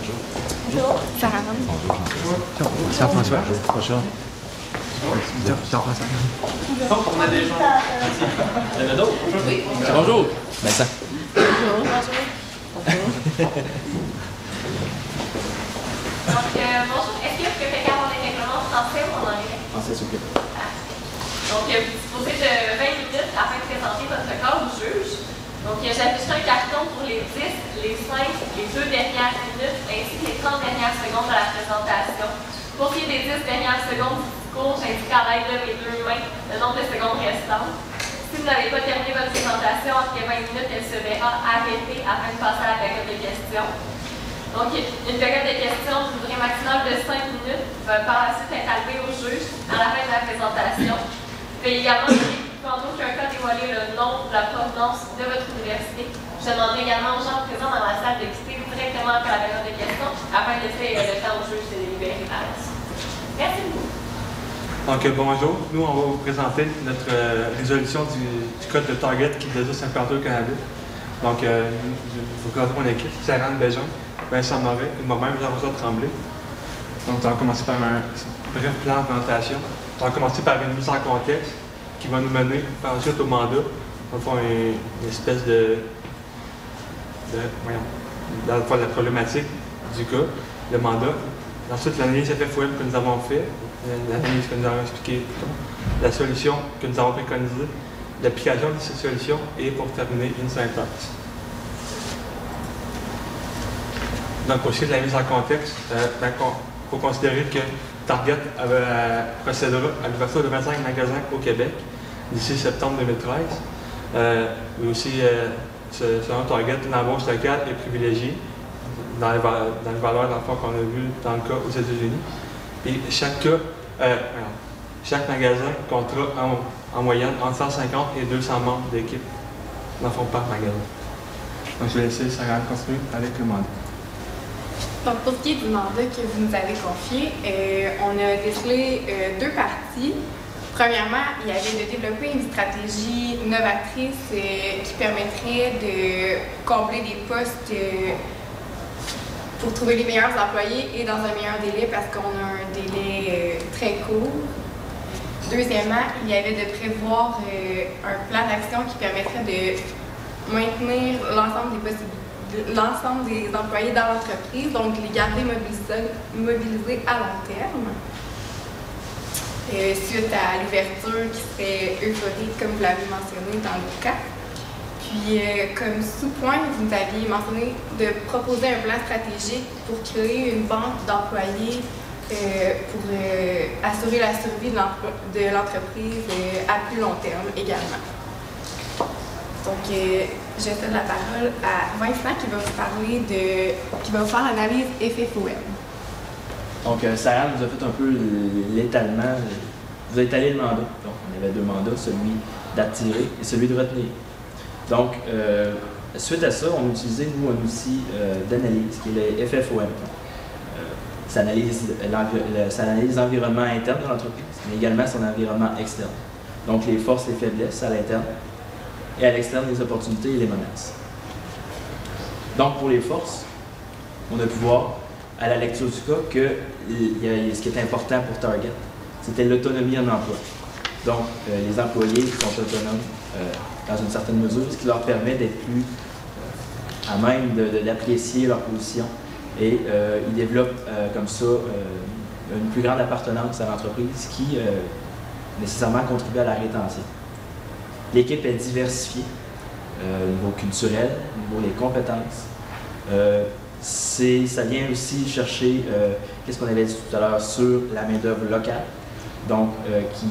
Bonjour. Sarah. Bonjour, Jean-François. Bonjour. Jean-François. On a des gens. Il y en a d'autres. Oui. Bonjour. Vincent. Bonjour. Donc, bonjour. Est-ce que vous préférez avoir des règlements français ou en anglais? Français, s'il vous plaît. Donc, vous disposez de 20 minutes afin de présenter votre cas au juge. Donc, j'afficherai un carton pour les 10, les 5, les 2 dernières minutes, ainsi que les 30 dernières secondes de la présentation. Pour ce qui est des 10 dernières secondes du discours, j'indique à l'aide de mes 2 mains le nombre de secondes restantes. Si vous n'avez pas terminé votre présentation après 20 minutes, elle se verra arrêtée afin de passer à la période de questions. Donc, une période de questions d'une durée maximale de 5 minutes va par la suite être allouée au juge à la fin de la présentation. Vous pouvez également en aucun cas dévoiler le nom, la provenance de votre université. Je demanderai également aux gens présents dans la salle de quitter directement après la période de questions afin de laisser le temps au juge de délibérer par la suite. Merci beaucoup. Donc, bonjour. Nous, on va vous présenter notre résolution du code de Target qui désigne implanter au Canada. Donc, vous présentez mon équipe, Sarah Béjean, Vincent Moret et moi-même, Jean-François Tremblay. Donc, on va commencer par un bref plan de présentation. On va commencer par une mise en contexte qui va nous mener par la suite au mandat. Dans le fond, une espèce de la problématique du cas, le mandat. Ensuite, l'analyse FFOM que nous avons fait, l'analyse que nous avons expliquée, la solution que nous avons préconisée, l'application de cette solution et pour terminer, une syntaxe. Donc, aussi de la mise en contexte, il faut considérer que Target procédera à l'ouverture de 25 magasins au Québec d'ici septembre 2013. Mais aussi, selon Target, l'embauche locale est privilégiée dans les valeurs d'emploi qu'on a vues dans le cas aux États-Unis. Et chaque magasin comptera en moyenne entre 150 et 200 membres d'équipe dans le fond par magasin. Donc, je vais laisser Sarah continuer avec le mandat. Donc, pour ce qui est du mandat que vous nous avez confié, on a décelé 2 parties. Premièrement, il y avait de développer une stratégie novatrice qui permettrait de combler des postes pour trouver les meilleurs employés et dans un meilleur délai parce qu'on a un délai très court. Deuxièmement, il y avait de prévoir un plan d'action qui permettrait de maintenir l'ensemble des employés dans l'entreprise, donc les garder mobilisés à long terme. Suite à l'ouverture qui serait euphorique, comme vous l'avez mentionné dans le cas. Puis, comme sous-point, vous aviez mentionné de proposer un plan stratégique pour créer une banque d'employés pour assurer la survie de l'entreprise à plus long terme également. Donc, je cède la parole à Vincent qui va vous parler qui va vous faire l'analyse FFOM. Donc, Sarah nous a fait un peu l'étalement, vous avez étalé le mandat. Donc, on avait 2 mandats, celui d'attirer et celui de retenir. Donc, suite à ça, on a utilisé, nous, un outil d'analyse qui est le FFOM. Ça analyse l'environnement interne de l'entreprise, mais également son environnement externe. Donc, les forces et les faiblesses à l'interne et à l'externe, les opportunités et les menaces. Donc, pour les forces, on a pu voir à la lecture du cas que ce qui est important pour Target, c'était l'autonomie en emploi. Donc, les employés sont autonomes dans une certaine mesure, ce qui leur permet d'être plus à même d'apprécier leur position et ils développent comme ça une plus grande appartenance à l'entreprise qui nécessairement contribue à la rétention. L'équipe est diversifiée au niveau culturel, au niveau des compétences. Ça vient aussi chercher qu'est-ce qu'on avait dit tout à l'heure sur la main-d'œuvre locale, donc qui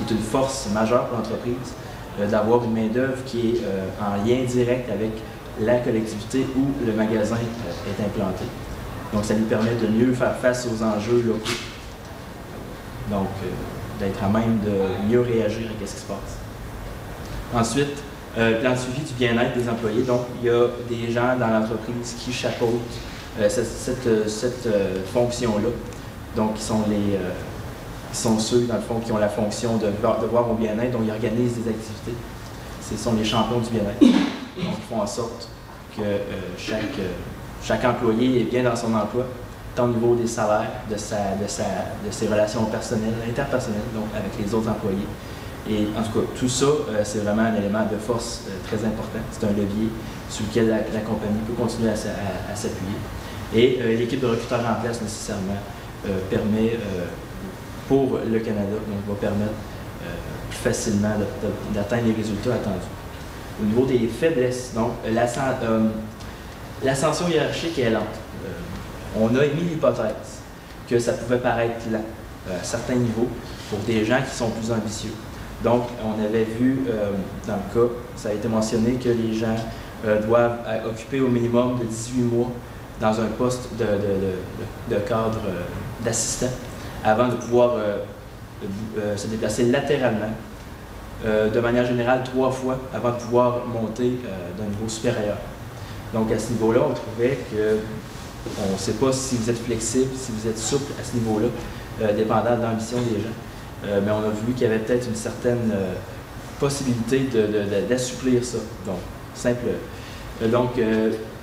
est une force majeure pour l'entreprise, d'avoir une main-d'œuvre qui est en lien direct avec la collectivité où le magasin est implanté. Donc, ça lui permet de mieux faire face aux enjeux locaux. Donc, d'être à même de mieux réagir à ce qui se passe. Ensuite, plan de suivi du bien-être des employés. Donc, il y a des gens dans l'entreprise qui chapeautent cette fonction-là. Donc, qui sont ceux, dans le fond, qui ont la fonction de voir au bien-être. Donc, ils organisent des activités. Ce sont les champions du bien-être. Donc, ils font en sorte que chaque employé est bien dans son emploi, tant au niveau des salaires, de ses relations personnelles, interpersonnelles, donc avec les autres employés. Et en tout cas, tout ça, c'est vraiment un élément de force très important. C'est un levier sur lequel la compagnie peut continuer à s'appuyer. Et l'équipe de recruteurs en place, nécessairement, permet, pour le Canada, donc va permettre plus facilement d'atteindre les résultats attendus. Au niveau des faiblesses, donc l'ascension hiérarchique est lente. On a émis l'hypothèse que ça pouvait paraître lent à certains niveaux pour des gens qui sont plus ambitieux. Donc, on avait vu, dans le cas, ça a été mentionné que les gens doivent occuper au minimum de 18 mois dans un poste de cadre d'assistant avant de pouvoir se déplacer latéralement, de manière générale 3 fois avant de pouvoir monter d'un niveau supérieur. Donc, à ce niveau-là, on trouvait que on ne sait pas si vous êtes flexible, si vous êtes souple à ce niveau-là, dépendant de l'ambition des gens. Mais on a vu qu'il y avait peut-être une certaine possibilité d'assouplir ça. Donc, simple.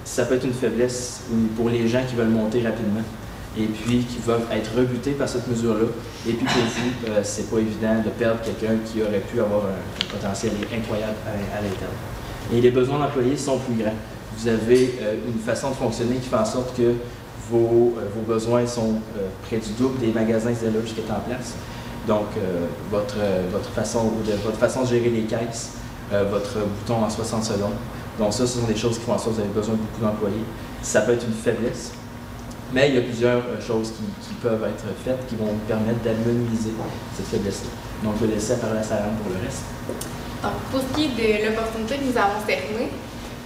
Ça peut être une faiblesse pour les gens qui veulent monter rapidement et puis qui veulent être rebutés par cette mesure-là. Et puis pour vous, c'est pas évident de perdre quelqu'un qui aurait pu avoir un potentiel incroyable à l'interne. Et les besoins d'employés sont plus grands. Vous avez une façon de fonctionner qui fait en sorte que vos besoins sont près du double des magasins Zellers qui est en place. Donc, votre façon de gérer les caisses, votre bouton en 60 secondes. Donc ça, ce sont des choses qui font en sorte que vous avez besoin de beaucoup d'employés. Ça peut être une faiblesse, mais il y a plusieurs choses qui peuvent être faites qui vont vous permettre d'amenuiser cette faiblesse-là. Donc, je vais laisser la parole à Sarah pour le reste. Donc, pour ce qui est de l'opportunité que nous avons cernée,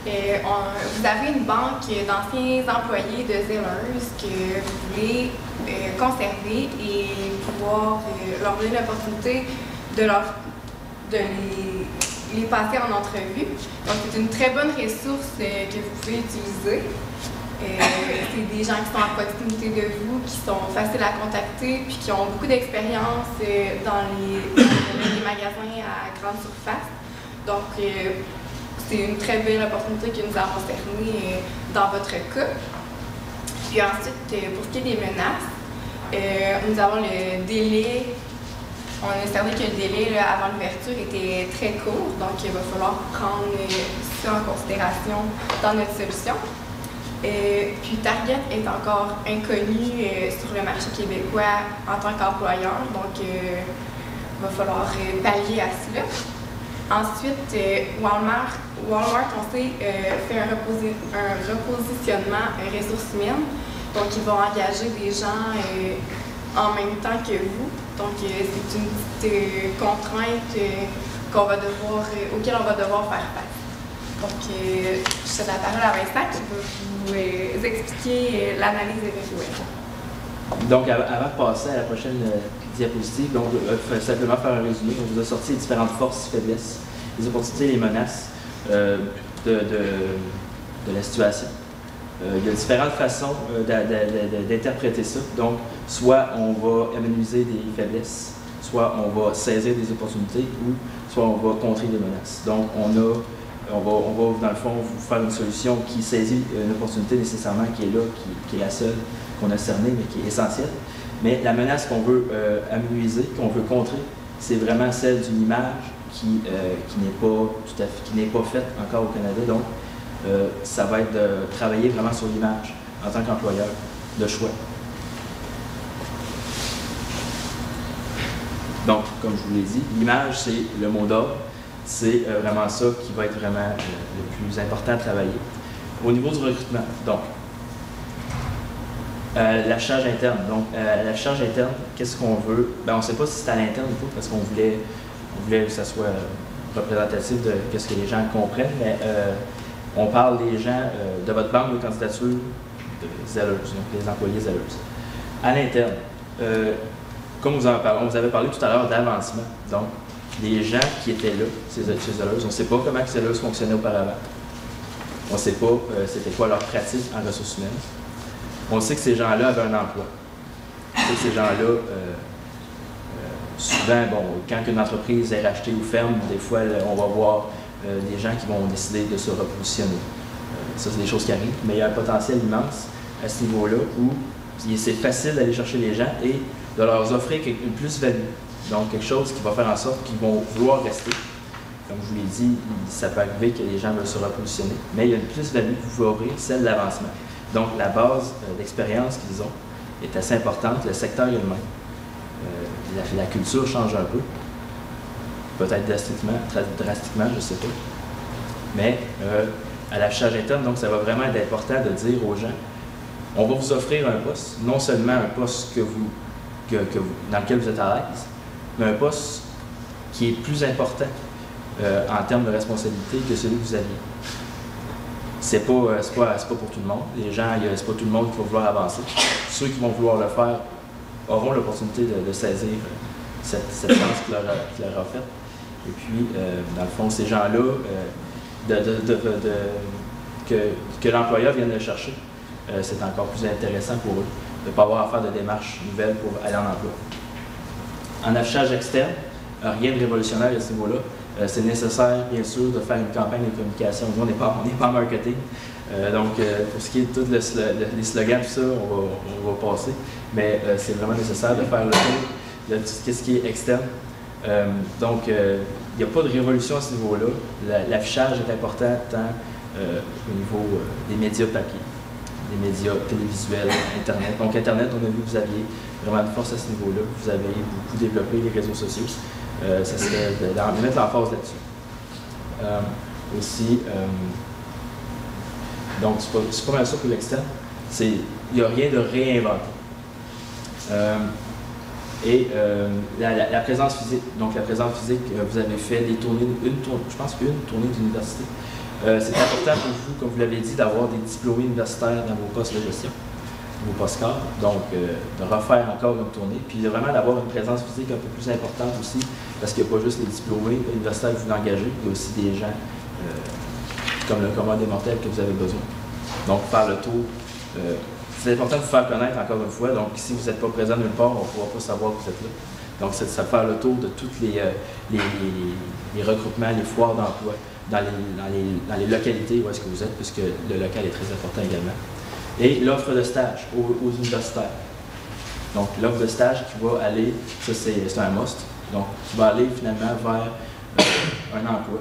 vous avez une banque d'anciens employés de Zellers que vous voulez conserver et pouvoir leur donner l'opportunité de les passer en entrevue. Donc, c'est une très bonne ressource que vous pouvez utiliser. C'est des gens qui sont à proximité de vous, qui sont faciles à contacter, puis qui ont beaucoup d'expérience dans les magasins à grande surface. Donc, c'est une très belle opportunité que nous avons cernée dans votre cas. Puis ensuite, pour ce qui est des menaces, nous avons le délai. On a cerné que le délai avant l'ouverture était très court, donc il va falloir prendre ça en considération dans notre solution. Puis Target est encore inconnu sur le marché québécois en tant qu'employeur, donc il va falloir pallier à cela. Ensuite, Walmart, on sait, fait un repositionnement ressources humaines. Donc, ils vont engager des gens en même temps que vous. Donc, c'est une petite contrainte auquel on va devoir faire face. Donc, je cède la parole à Vincent qui va vous expliquer l'analyse éventuelle. Donc, avant de passer à la prochaine diapositive, donc, simplement faire un résumé. On vous a sorti les différentes forces, faiblesses, les opportunités et les menaces de la situation. Il y a différentes façons d'interpréter ça. Donc, soit on va amenuiser des faiblesses, soit on va saisir des opportunités, ou soit on va contrer des menaces. Donc, on va dans le fond, vous faire une solution qui saisit une opportunité nécessairement qui est là, qui est la seule qu'on a cernée, mais qui est essentielle. Mais la menace qu'on veut amenuiser, qu'on veut contrer, c'est vraiment celle d'une image qui n'est pas faite encore au Canada. Donc, ça va être de travailler vraiment sur l'image en tant qu'employeur de choix. Donc, comme je vous l'ai dit, l'image, c'est le mot d'ordre. C'est vraiment ça qui va être vraiment le plus important à travailler. Au niveau du recrutement, donc, la charge interne. Donc, la charge interne, qu'est-ce qu'on veut? Ben, on ne sait pas si c'est à l'interne ou pas, parce qu'on voulait que ça soit représentatif de ce que les gens comprennent, mais on parle des gens de votre banque de candidature de Zellers, donc les employés Zellers. À l'interne, comme on vous avait parlé tout à l'heure d'avancement, donc les gens qui étaient là, chez Zellers, on ne sait pas comment Zellers fonctionnait auparavant. On ne sait pas c'était quoi leur pratique en ressources humaines. On sait que ces gens-là avaient un emploi. On sait que ces gens-là, souvent, quand une entreprise est rachetée ou ferme, des fois, on va voir des gens qui vont décider de se repositionner. ça c'est des choses qui arrivent, mais il y a un potentiel immense à ce niveau-là où c'est facile d'aller chercher les gens et de leur offrir une plus-value. Donc quelque chose qui va faire en sorte qu'ils vont vouloir rester. Comme je vous l'ai dit, ça peut arriver que les gens veulent se repositionner, mais il y a une plus-value que vous pouvez offrir, celle de l'avancement. Donc la base d'expérience qu'ils ont est assez importante, le secteur est le même. La culture change un peu, peut-être drastiquement, je ne sais pas. Mais à l'affichage interne, donc ça va vraiment être important de dire aux gens, on va vous offrir un poste, non seulement un poste dans lequel vous êtes à l'aise, mais un poste qui est plus important en termes de responsabilité que celui que vous aviez. C'est pas pour tout le monde. Les gens, c'est pas tout le monde qui va vouloir avancer. Ceux qui vont vouloir le faire auront l'opportunité de saisir cette chance qu'il leur a faite. Et puis, dans le fond, ces gens-là, que l'employeur vienne le chercher, c'est encore plus intéressant pour eux de ne pas avoir à faire de démarches nouvelles pour aller en emploi. En affichage externe, rien de révolutionnaire à ce niveau-là. C'est nécessaire, bien sûr, de faire une campagne de communication. On n'est pas en marketing. Donc, pour ce qui est de tous les slogans, tout ça, on va passer. Mais c'est vraiment nécessaire de faire le tour de tout ce qui est externe. Donc, il n'y a pas de révolution à ce niveau-là. L'affichage est important tant au niveau des médias papier, des médias télévisuels, Internet. Donc, Internet, on a vu que vous aviez vraiment une force à ce niveau-là. Vous avez beaucoup développé les réseaux sociaux. Ça serait de mettre l'emphase là-dessus. Aussi, donc c'est pas mal ça pour l'externe. Il n'y a rien de réinventé. La présence physique. Donc la présence physique, vous avez fait des tournées, je pense une tournée d'université. C'est important pour vous, comme vous l'avez dit, d'avoir des diplômés universitaires dans vos postes de gestion, vos postes cadres. Donc de refaire encore une tournée, puis vraiment d'avoir une présence physique un peu plus importante aussi, parce qu'il n'y a pas juste les diplômés universitaires que vous engagez, il y a aussi des gens comme le commun des mortels que vous avez besoin. Donc faire le tour. C'est important de vous faire connaître encore une fois. Donc si vous n'êtes pas présent nulle part, on ne pourra pas savoir que vous êtes là. Donc c'est de faire le tour de tous les recrutements, les foires d'emploi dans les localités où est-ce que vous êtes, puisque le local est très important également. Et l'offre de stage aux universitaires. Donc l'offre de stage qui va aller, ça c'est un must, donc qui va aller finalement vers un emploi.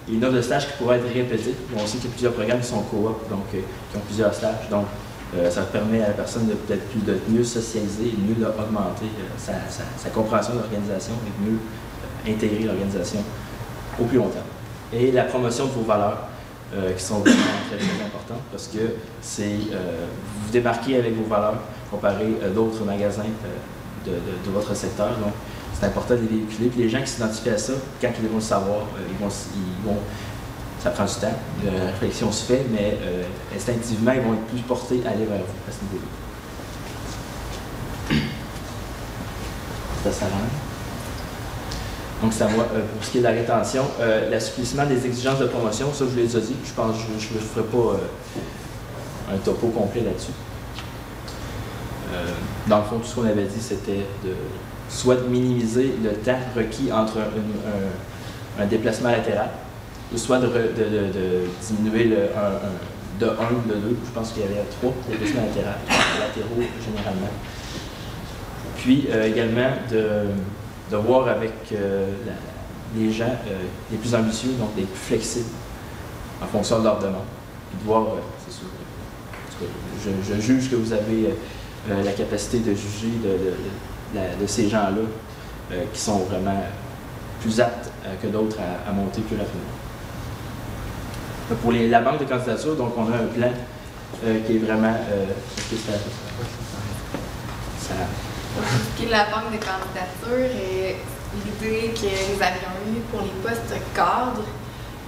Et une offre de stage qui pourrait être répétée. On sait qu'il y a plusieurs programmes qui sont coop, donc qui ont plusieurs stages. Donc ça permet à la personne de mieux socialiser et de mieux augmenter sa compréhension de l'organisation et de mieux intégrer l'organisation au plus long terme. Et la promotion de vos valeurs, qui sont vraiment très, très importantes parce que vous vous démarquez avec vos valeurs comparé à d'autres magasins de votre secteur. Donc, c'est important de les véhiculer. Puis les gens qui s'identifient à ça, quand ils vont le savoir, ça prend du temps, la réflexion se fait, mais instinctivement, ils vont être plus portés à aller vers vous à ce niveau-là. Ça s'arrange. Donc, ça va, pour ce qui est de la rétention, l'assouplissement des exigences de promotion, ça je vous l'ai déjà dit, je pense que je ne ferai pas un topo complet là-dessus. Dans le fond, tout ce qu'on avait dit, c'était soit de minimiser le temps requis entre un déplacement latéral, ou soit de diminuer de 1 ou de 2, je pense qu'il y avait 3 déplacements latéraux généralement. Puis également de voir avec les gens les plus ambitieux, donc les plus flexibles, en fonction de leur demande. Puis de voir, c'est sûr, je juge que vous avez la capacité de juger de ces gens-là qui sont vraiment plus aptes que d'autres à monter plus rapidement. Pour la banque de candidature, donc on a un plan qui est vraiment... Pour ce qui est de la banque de candidature, l'idée que nous avions eue pour les postes cadres,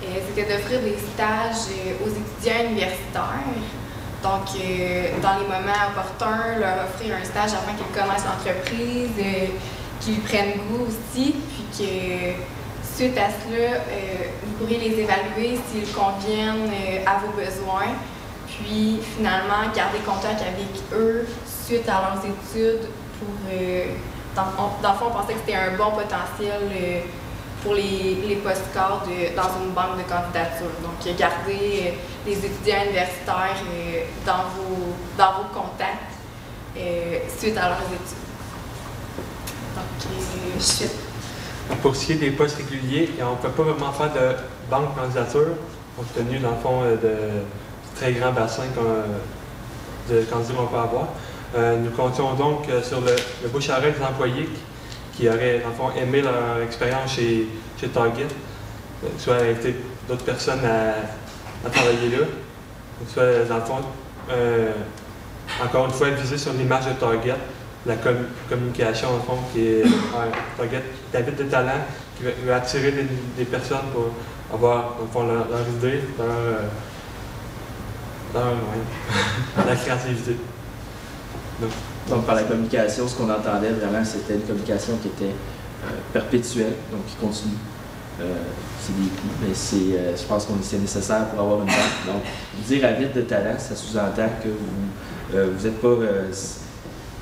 c'était d'offrir des stages aux étudiants universitaires. Donc, dans les moments opportuns, leur offrir un stage afin qu'ils connaissent l'entreprise, qu'ils prennent goût aussi, puis que suite à cela, vous pourriez les évaluer s'ils conviennent à vos besoins, puis finalement garder contact avec eux suite à leurs études pour, dans le fond, on pensait que c'était un bon potentiel pour les postcards dans une banque de candidature. Donc, gardez les étudiants universitaires dans vos contacts suite à leurs études. Donc, pour ce qui est des postes réguliers, on ne peut pas vraiment faire de banque de candidature, compte tenu, dans le fond, du très grand bassin de candidats qu'on peut avoir. Nous comptions donc sur le bouche à oreille des employés qui auraient, dans le fond, aimé leur expérience chez Target, soit inviter d'autres personnes à travailler là, soit, dans le fond, encore une fois, viser sur l'image de Target, la communication, en fond, qui est Target, David de talent, qui veut attirer des personnes pour avoir, dans le fond, leur idée, la créativité. Donc, par la communication, ce qu'on entendait vraiment, c'était une communication qui était perpétuelle, donc qui continue. C'est des coûts, mais je pense que c'est nécessaire pour avoir une banque. Donc, dire à vide de talent, ça sous-entend que vous n'êtes pas.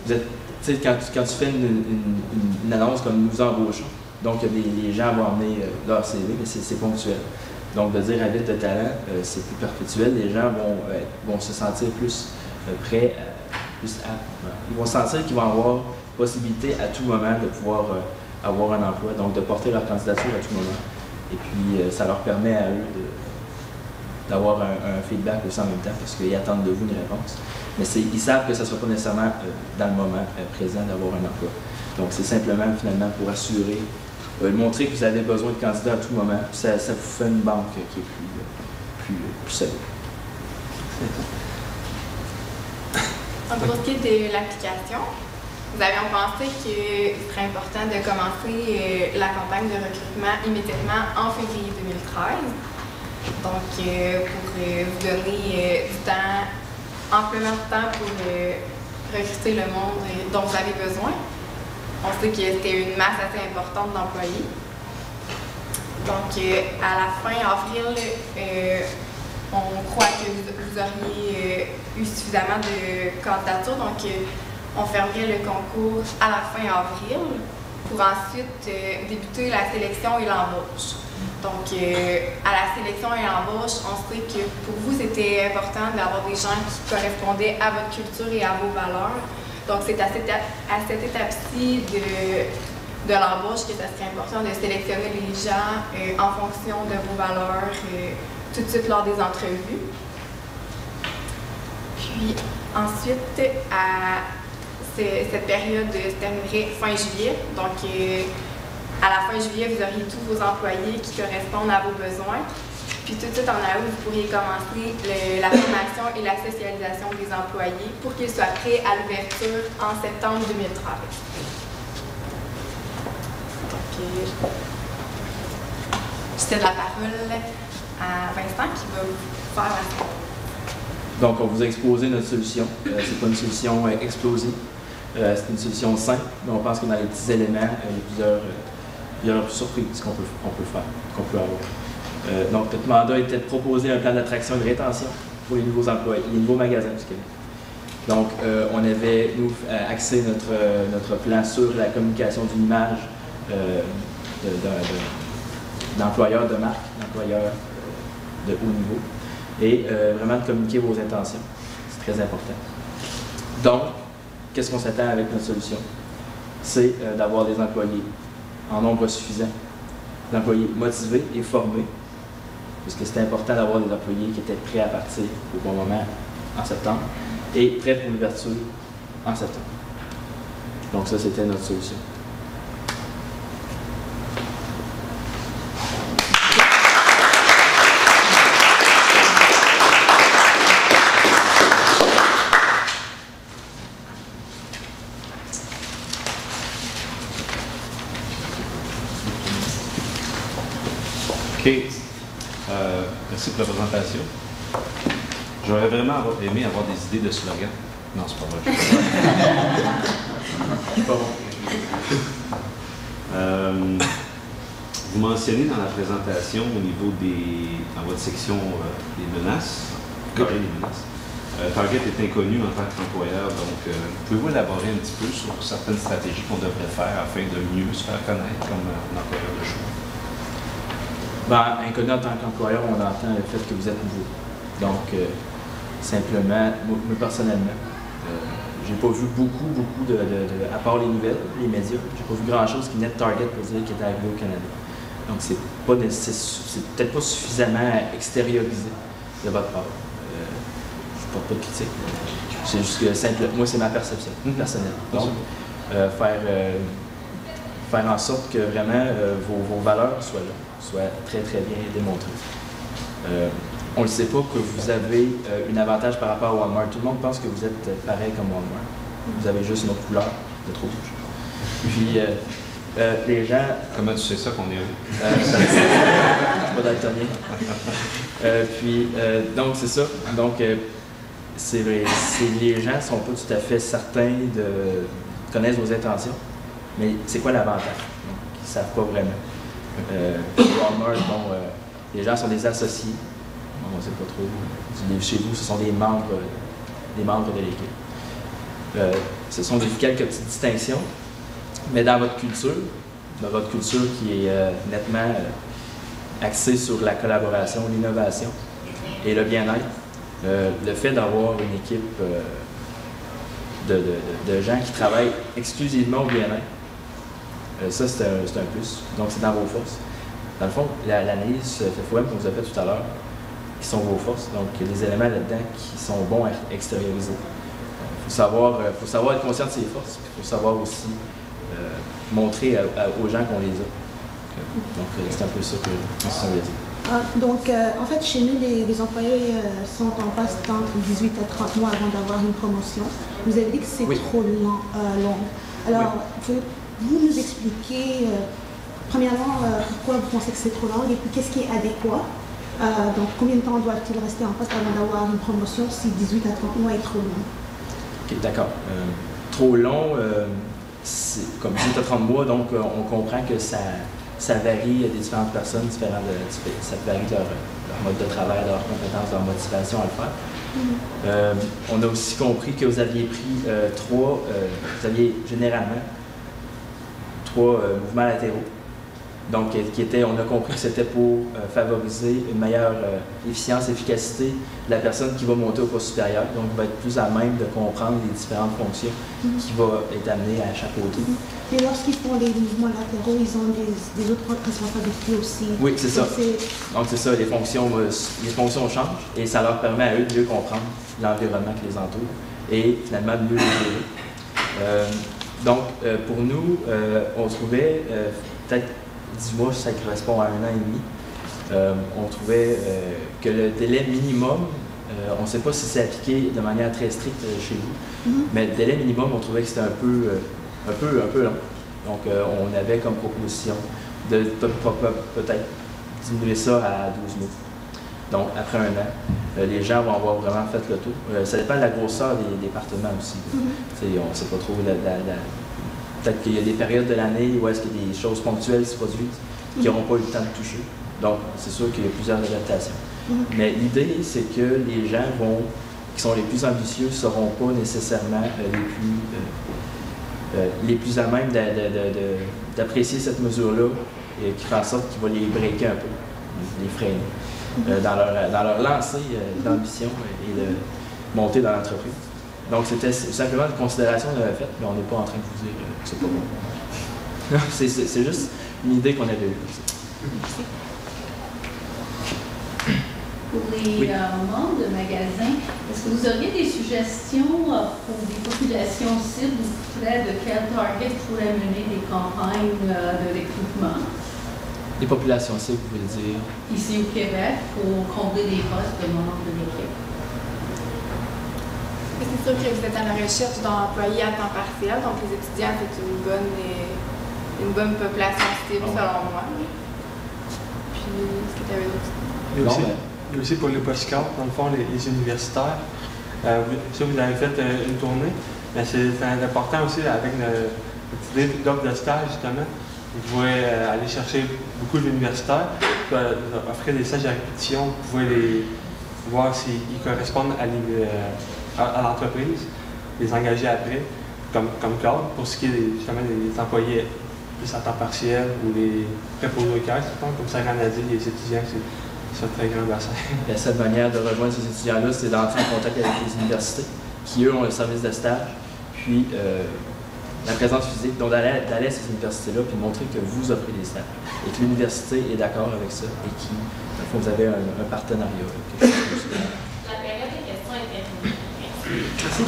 Tu sais, quand tu fais une annonce comme nous embauchons, donc les gens vont emmener leur CV, mais c'est ponctuel. Donc, de dire à vide de talent, c'est plus perpétuel. Les gens vont se sentir plus prêts ils vont sentir qu'ils vont avoir possibilité à tout moment de pouvoir avoir un emploi, donc de porter leur candidature à tout moment. Et puis, ça leur permet à eux d'avoir un feedback aussi en même temps, parce qu'ils attendent de vous une réponse. Mais ils savent que ça ne sera pas nécessairement dans le moment présent d'avoir un emploi. Donc, c'est simplement, finalement, pour assurer, montrer que vous avez besoin de candidats à tout moment. Ça vous fait une banque qui est plus solide. Pour ce qui est de l'application, nous avions pensé qu'il serait important de commencer la campagne de recrutement immédiatement en février 2013. Donc, pour vous donner du temps, amplement de temps pour recruter le monde dont vous avez besoin. On sait que c'était une masse assez importante d'employés. Donc, à la fin avril, on croit que vous auriez eu suffisamment de candidatures. Donc, on fermerait le concours à la fin avril pour ensuite débuter la sélection et l'embauche. Donc, à la sélection et l'embauche, on sait que pour vous, c'était important d'avoir des gens qui correspondaient à votre culture et à vos valeurs. Donc, c'est à cette étape-ci de l'embauche que ça serait important de sélectionner les gens en fonction de vos valeurs tout de suite lors des entrevues. Puis, ensuite, cette période se terminerait fin juillet. Donc, à la fin juillet, vous auriez tous vos employés qui correspondent à vos besoins. Puis tout de suite en août, vous pourriez commencer la formation et la socialisation des employés pour qu'ils soient prêts à l'ouverture en septembre 2013. Donc, je cède la parole à Vincent qui va vous faire la suite. Donc, on vous a exposé notre solution. C'est pas une solution explosive. C'est une solution simple, mais on pense que dans les petits éléments, il y a plusieurs surprises qu'on peut faire, qu'on peut avoir. Donc, notre mandat était de proposer un plan d'attraction et de rétention pour les nouveaux employés, les nouveaux magasins du Québec. Donc, on avait, nous, axé notre plan sur la communication d'une image d'employeur de marque, d'employeur de haut niveau, et vraiment de communiquer vos intentions. C'est très important. Donc, qu'est-ce qu'on s'attend avec notre solution? C'est d'avoir des employés en nombre suffisant, des employés motivés et formés, parce que c'était important d'avoir des employés qui étaient prêts à partir au bon moment en septembre et prêts pour l'ouverture en septembre. Donc ça, c'était notre solution. OK. Merci pour la présentation. J'aurais vraiment aimé avoir des idées de slogan. Non, c'est pas vrai. Vous mentionnez dans la présentation au niveau dans votre section des menaces, des menaces. Target est inconnu en tant qu'employeur, donc pouvez-vous élaborer un petit peu sur certaines stratégies qu'on devrait faire afin de mieux se faire connaître comme un employeur de choix? Ben, inconnu en tant qu'employeur, on entend le fait que vous êtes nouveau. Donc, simplement, moi personnellement, j'ai pas vu beaucoup à part les nouvelles, les médias, j'ai pas vu grand-chose qui venait de Target pour dire qu'il était arrivé au Canada. Donc, c'est peut-être pas suffisamment extériorisé de votre part. Je porte pas de critique. C'est juste que, moi, c'est ma perception personnelle. Donc, faire en sorte que vraiment vos valeurs soient là, soient très, très bien démontrées. On ne sait pas que vous avez un avantage par rapport à Walmart. Tout le monde pense que vous êtes pareil comme Walmart. Vous avez juste une autre couleur, de rouge. Puis, les gens... Comment tu sais ça qu'on est où? Je suis pas daltonien. Donc, c'est ça. Donc, c'est vrai, les gens ne sont pas tout à fait certains de connaître vos intentions, mais c'est quoi l'avantage? Ils ne savent pas vraiment. Walmart, les gens sont des associés. On ne sait pas trop. Chez vous, ce sont des membres de l'équipe. Ce sont quelques petites distinctions, mais dans votre culture qui est nettement axée sur la collaboration, l'innovation et le bien-être, le fait d'avoir une équipe de gens qui travaillent exclusivement au bien-être, ça c'est un plus. Donc c'est dans vos forces. Dans le fond, l'analyse FFOM qu'on vous a fait tout à l'heure, qui sont vos forces. Donc, il y a des éléments là-dedans qui sont bons à extérioriser. Il faut savoir être conscient de ses forces, puis il faut savoir aussi montrer aux gens qu'on les a. Donc, c'est un peu ça que je voulais dire. Donc, en fait, chez nous, les employés sont en passe entre 18 à 30 mois avant d'avoir une promotion. Vous avez dit que c'est trop long. Alors, pouvez-vous nous expliquer, premièrement, pourquoi vous pensez que c'est trop long et puis qu'est-ce qui est adéquat? Donc, combien de temps doit-il rester en poste avant d'avoir une promotion si 18 à 30 mois est trop long? OK, d'accord. Trop long, comme 18 à 30 mois, donc on comprend que ça varie, il y a des différentes personnes, ça varie leur mode de travail, leurs compétences, leur motivation à le faire. On a aussi compris que vous aviez pris vous aviez généralement 3 mouvements latéraux. Donc, on a compris que c'était pour favoriser une meilleure efficience, efficacité de la personne qui va monter au poste supérieur. Donc, va être plus à même de comprendre les différentes fonctions qui vont être amenées à chapeauter. Et lorsqu'ils font les mouvements latéraux, ils ont des autres responsabilités aussi. Oui, c'est ça. Donc, c'est ça, les fonctions changent et ça leur permet à eux de mieux comprendre l'environnement qui les entoure et finalement de mieux les gérer. Donc, pour nous, on trouvait peut-être 10 mois, ça correspond à 1 an et demi. On trouvait que le délai minimum, on ne sait pas si c'est appliqué de manière très stricte chez vous, mais le délai minimum, on trouvait que c'était un peu long. Donc, on avait comme proposition de peut-être diminuer ça à 12 mois. Donc, après 1 an, les gens vont avoir vraiment fait le tour. Ça dépend de la grosseur des départements aussi. On ne sait pas trop peut-être qu'il y a des périodes de l'année où est-ce qu'il y a des choses ponctuelles qui se produisent qui n'auront pas eu le temps de toucher. Donc, c'est sûr qu'il y a plusieurs adaptations. Mais l'idée, c'est que les gens qui sont les plus ambitieux ne seront pas nécessairement les plus à même d'apprécier cette mesure-là et qui fait en sorte qu'il va les breaker un peu, les freiner dans leur lancée d'ambition et de monter dans l'entreprise. Donc, c'était simplement une considération qu'on avait faite, mais on n'est pas en train de vous dire que c'est pas bon. Non, c'est juste une idée qu'on avait eue. Pour les membres de magasins, est-ce que vous auriez des suggestions pour des populations cibles auprès de quel target pourrait mener des campagnes de recrutement? Les populations cibles, vous voulez dire? Ici au Québec, pour combler des postes de membres de l'équipe. C'est sûr que vous êtes à la recherche d'employés à temps partiel, donc les étudiants, c'est une bonne population cible selon moi. Puis, est-ce que tu avais d'autres? Il y a aussi pour les post-scouts, dans le fond, les universitaires. Vous avez fait une tournée, mais c'est important aussi avec notre idée d'offre de stage, justement. Vous pouvez aller chercher beaucoup d'universitaires, offrir des stages à répétition, vous pouvez voir s'ils correspondent à l'entreprise, les engager après, comme cadre, pour ce qui est justement des employés plus à temps partiel ou les préposés aux caisses, comme Sarah a dit, les étudiants, c'est un très grand bassin. La seule manière de rejoindre ces étudiants-là, c'est d'entrer en contact avec les universités qui, eux, ont un service de stage, puis la présence physique, donc d'aller à ces universités-là, puis montrer que vous offrez des stages et que l'université est d'accord avec ça et qui, dans le fond, vous avez un partenariat. La période des questions est terminée. Merci.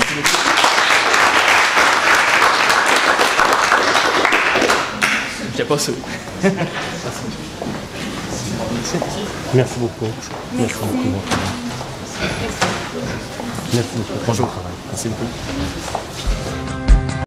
J'étais pas sûr. Merci beaucoup. Merci beaucoup. Merci beaucoup. Bonjour. Merci beaucoup.